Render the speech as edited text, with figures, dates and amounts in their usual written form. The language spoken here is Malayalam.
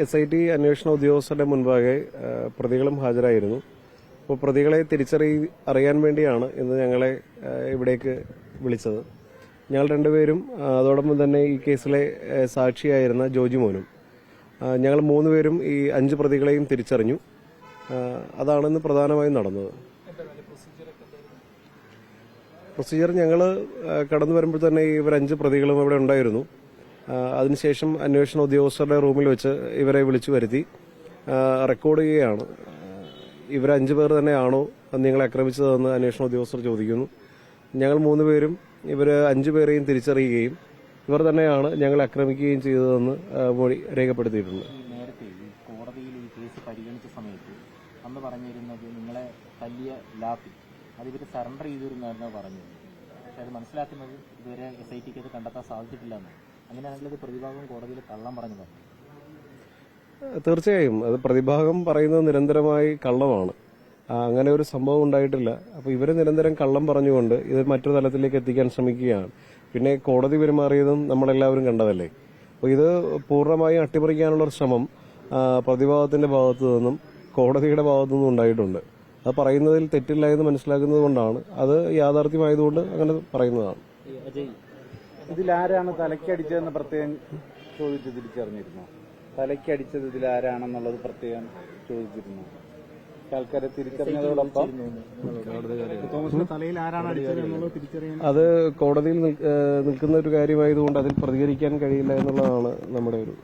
SIT അന്വേഷണ ഉദ്യോഗസ്ഥരുടെ മുൻപാകെ പ്രതികളും ഹാജരായിരുന്നു. അപ്പോൾ പ്രതികളെ അറിയാൻ വേണ്ടിയാണ് ഇന്ന് ഞങ്ങളെ ഇവിടേക്ക് വിളിച്ചത്. ഞങ്ങൾ രണ്ടുപേരും അതോടൊപ്പം തന്നെ ഈ കേസിലെ സാക്ഷിയായിരുന്ന ജോജി മോനും ഞങ്ങൾ 3 പേരും ഈ 5 പ്രതികളെയും തിരിച്ചറിഞ്ഞു. അതാണ് ഇന്ന് പ്രധാനമായും നടന്നത്. പ്രൊസീജിയർ ഞങ്ങൾ കടന്നു വരുമ്പോൾ തന്നെ ഇവർ 5 പ്രതികളും ഇവിടെ ഉണ്ടായിരുന്നു. അതിനുശേഷം അന്വേഷണ ഉദ്യോഗസ്ഥരുടെ റൂമിൽ വെച്ച് ഇവരെ വിളിച്ചു വരുത്തി റെക്കോർഡ് ചെയ്യുകയാണ്. ഇവർ 5 പേർ തന്നെയാണോ നിങ്ങളെ ആക്രമിച്ചതെന്ന് അന്വേഷണ ഉദ്യോഗസ്ഥർ ചോദിക്കുന്നു. ഞങ്ങൾ 3 പേരും ഇവർ 5 പേരെയും തിരിച്ചറിയുകയും ഇവർ തന്നെയാണ് ഞങ്ങളെ ആക്രമിക്കുകയും ചെയ്തതെന്ന് മൊഴി രേഖപ്പെടുത്തിയിട്ടുണ്ട്. നേരത്തെ കോടതിയിൽ ഈ കേസ് പരിഗണിച്ച സമയത്ത് അന്ന് പറഞ്ഞിരുന്നത് നിങ്ങളെ തല്ലിയ ലാത്തി അത് ഇവർ സറണ്ടർ ചെയ്തിരുന്നായിരുന്നു പറഞ്ഞത്. പക്ഷെ അത് മനസ്സിലാക്കുന്നത് ഇതുവരെ SITക്ക് അത് കണ്ടെത്താൻ സാധിച്ചിട്ടില്ല എന്ന്. അങ്ങനെയാണെങ്കിൽ അത് പ്രതിഭാഗം കോടതിയിൽ കള്ളം പറഞ്ഞത്. തീർച്ചയായും അത് പ്രതിഭാഗം പറയുന്നത് നിരന്തരമായി കള്ളമാണ്. അങ്ങനെ ഒരു സംഭവം ഉണ്ടായിട്ടില്ല. അപ്പോൾ ഇവര് നിരന്തരം കള്ളം പറഞ്ഞുകൊണ്ട് ഇത് മറ്റൊരു തലത്തിലേക്ക് എത്തിക്കാൻ ശ്രമിക്കുകയാണ്. പിന്നെ കോടതി പെരുമാറിയതും നമ്മളെല്ലാവരും കണ്ടതല്ലേ. അപ്പോൾ ഇത് പൂർണ്ണമായും അട്ടിമറിക്കാനുള്ള ഒരു ശ്രമം പ്രതിഭാഗത്തിന്റെ ഭാഗത്തു നിന്നും കോടതിയുടെ ഭാഗത്തു നിന്നും ഉണ്ടായിട്ടുണ്ട്. അത് പറയുന്നതിൽ തെറ്റില്ല എന്ന് മനസ്സിലാക്കുന്നത് കൊണ്ടാണ്, അത് യാഥാർത്ഥ്യമായതുകൊണ്ട് അങ്ങനെ പറയുന്നതാണ്. ഇതിലാരാണ് തലയ്ക്കടിച്ചതെന്ന് പ്രത്യേകം ചോദിച്ച് തിരിച്ചറിഞ്ഞിരുന്നു? തലയ്ക്കടിച്ചത് ഇതിലാരാണെന്നുള്ളത് പ്രത്യേകം ചോദിച്ചിരുന്നു. ആൾക്കാരെ തിരിച്ചറിഞ്ഞതോടൊപ്പം അത് കോടതിയിൽ നിൽക്കുന്ന ഒരു കാര്യമായതുകൊണ്ട് അതിൽ പ്രതികരിക്കാൻ കഴിയില്ല എന്നുള്ളതാണ് നമ്മുടെ ഒരു